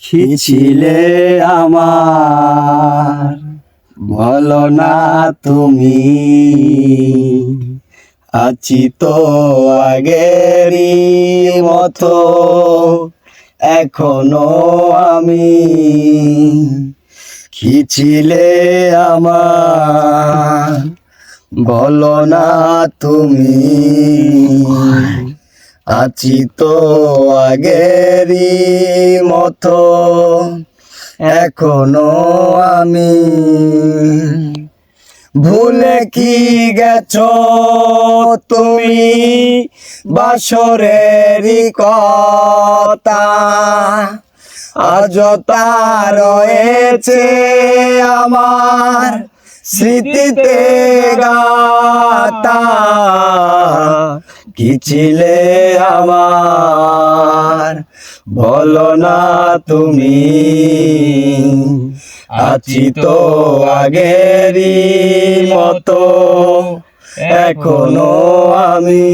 কি ছিলে আমার বলো না তুমি, আছি তো আগেরই মতো এখনো আমি। কি ছিলে আমার বলো না তুমি, আছি তো আগেরই মতো এখনো আমি। ভুলে কি গেছো তুমি বাসরেরই কথা, আজ তা রয়েছে আমার স্মৃতিতে গাতা। কি ছিলে আমার বলো না তুমি, আছি তো আগেরই মতো এখনো আমি।